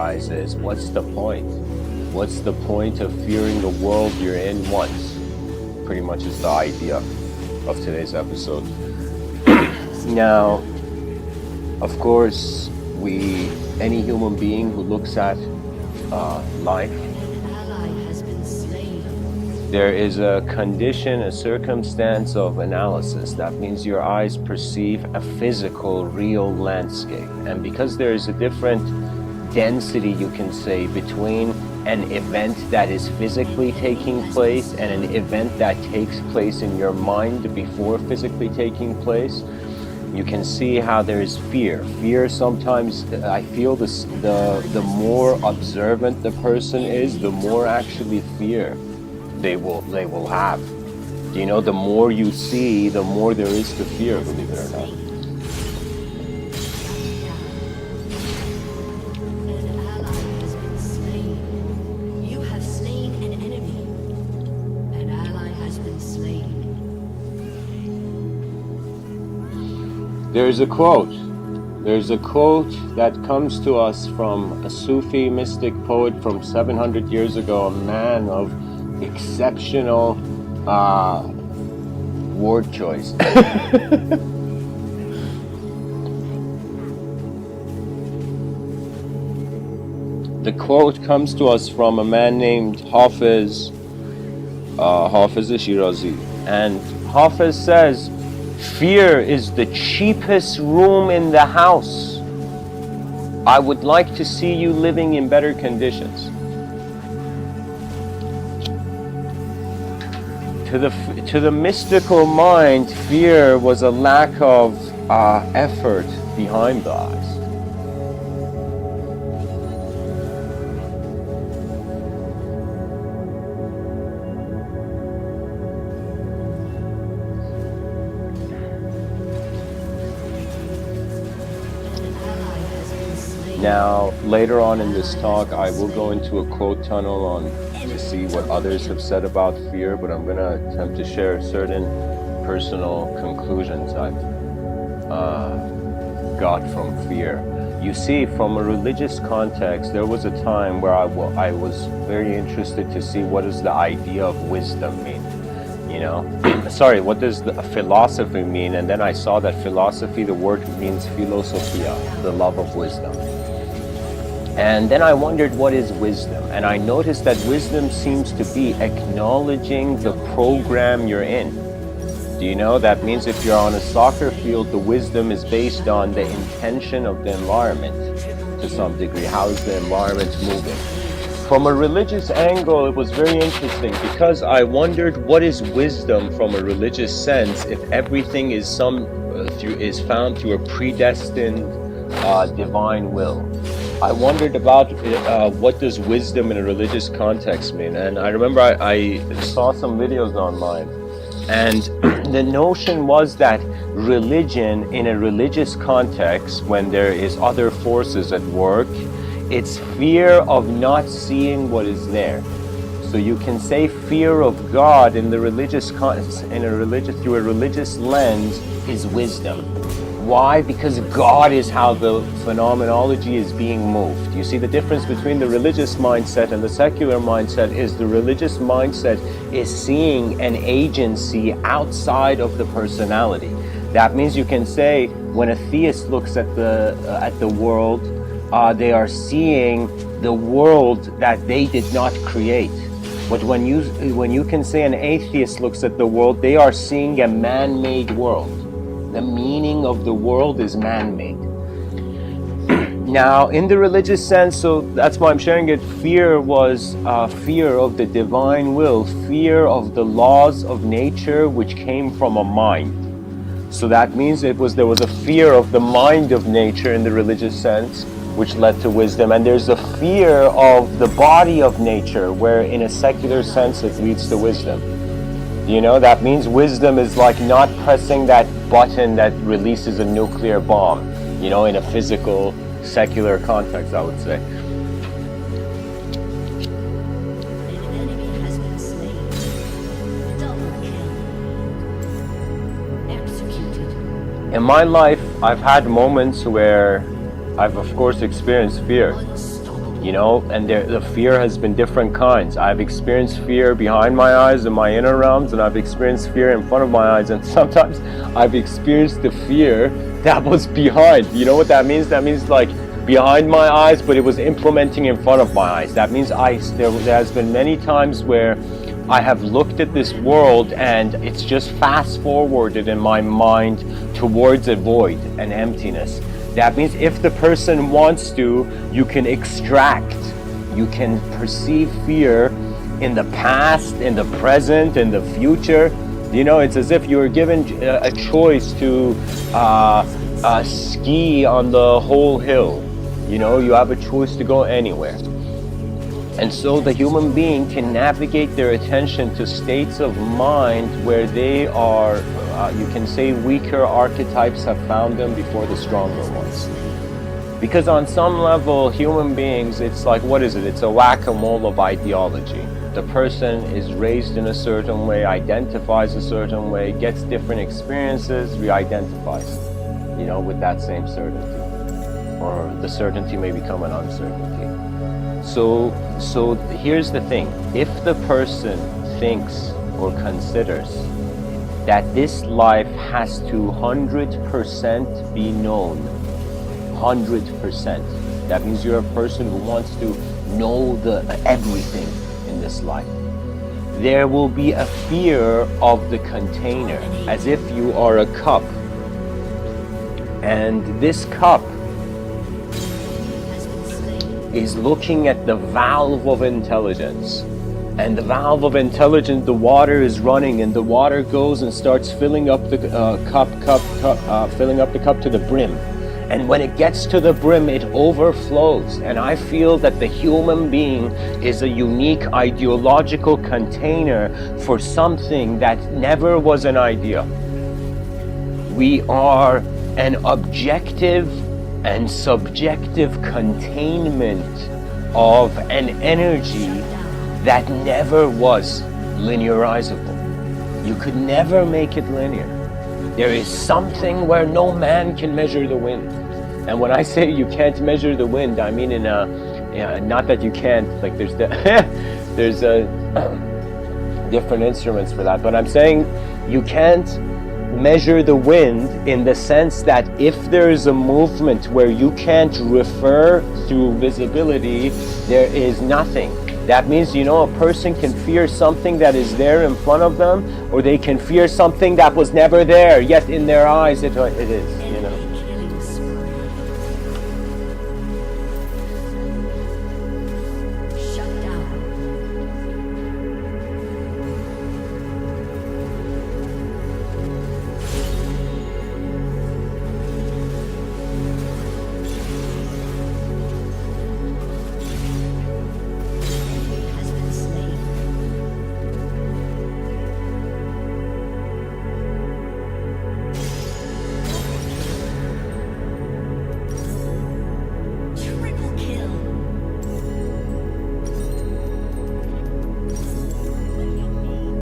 arises, what's the point? What's the point of fearing the world you're in once? Pretty much is the idea of today's episode. Now, of course, any human being who looks at life, there is a condition, a circumstance of analysis. That means your eyes perceive a physical, real landscape. And because there is a different density, you can say, between an event that is physically taking place and an event that takes place in your mind before physically taking place, you can see how there is fear. Fear sometimes, I feel this, the more observant the person is, the more actually fear they will have. You know, the more you see, the more there is to fear, believe it or not. There's a quote that comes to us from a Sufi mystic poet from 700 years ago, a man of exceptional word choice. The quote comes to us from a man named Hafiz Shirazi, and Hafiz says, "Fear is the cheapest room in the house. I would like to see you living in better conditions." To the mystical mind, fear was a lack of effort behind the eyes. Now, later on in this talk, I will go into a quote tunnel to see what others have said about fear, but I'm going to attempt to share certain personal conclusions I've got from fear. You see, from a religious context, there was a time where I was very interested to see what does the idea of wisdom mean. You know, what does the philosophy mean? And then I saw that philosophy, the word means philosophia, the love of wisdom. And then I wondered, what is wisdom? And I noticed that wisdom seems to be acknowledging the program you're in. Do you know? That means if you're on a soccer field, the wisdom is based on the intention of the environment to some degree. How is the environment moving? From a religious angle, it was very interesting because I wondered, what is wisdom from a religious sense if everything is found through a predestined divine will? I wondered about what does wisdom in a religious context mean, and I remember I saw some videos online, and the notion was that religion in a religious context, when there is other forces at work, it's fear of not seeing what is there. So you can say fear of God in the through a religious lens is wisdom. Why? Because God is how the phenomenology is being moved. You see, the difference between the religious mindset and the secular mindset is the religious mindset is seeing an agency outside of the personality. That means you can say when a theist looks at the world, they are seeing the world that they did not create. But when you can say an atheist looks at the world, they are seeing a man-made world. The meaning of the world is man-made. Now, in the religious sense, so that's why I'm sharing it, fear was fear of the divine will, fear of the laws of nature which came from a mind. So that means there was a fear of the mind of nature in the religious sense, which led to wisdom. And there's a fear of the body of nature, where in a secular sense it leads to wisdom. You know, that means wisdom is like not pressing that button that releases a nuclear bomb, you know, in a physical, secular context, I would say. In my life, I've had moments where I've of course experienced fear. you know, and the fear has been different kinds. I've experienced fear behind my eyes in my inner realms, and I've experienced fear in front of my eyes, and sometimes I've experienced the fear that was behind. You know what that means? That means like behind my eyes, but it was implementing in front of my eyes. That means there has been many times where I have looked at this world and it's just fast forwarded in my mind towards a void, an emptiness. That means if the person wants to, you can extract, you can perceive fear in the past, in the present, in the future. You know, it's as if you were given a choice to ski on the whole hill. You know, you have a choice to go anywhere. And so the human being can navigate their attention to states of mind where they are, you can say, weaker archetypes have found them before the stronger ones. Because on some level, human beings, it's like, what is it? It's a whack-a-mole of ideology. The person is raised in a certain way, identifies a certain way, gets different experiences, re-identifies, you know, with that same certainty. Or the certainty may become an uncertainty. So here's the thing. If the person thinks or considers that this life has to 100% be known, 100%, that means you're a person who wants to know everything in this life, there will be a fear of the container, as if you are a cup, and this cup is looking at the valve of intelligence. And the valve of intelligence, the water is running, and the water goes and starts filling up the filling up the cup to the brim. And when it gets to the brim, it overflows. And I feel that the human being is a unique ideological container for something that never was an idea. We are an objective and subjective containment of an energy that never was linearizable. You could never make it linear. There is something where no man can measure the wind. And when I say you can't measure the wind, I mean in not that you can't, like there's different instruments for that, but I'm saying you can't measure the wind in the sense that if there is a movement where you can't refer through visibility, there is nothing. That means, you know, a person can fear something that is there in front of them, or they can fear something that was never there, yet in their eyes it is.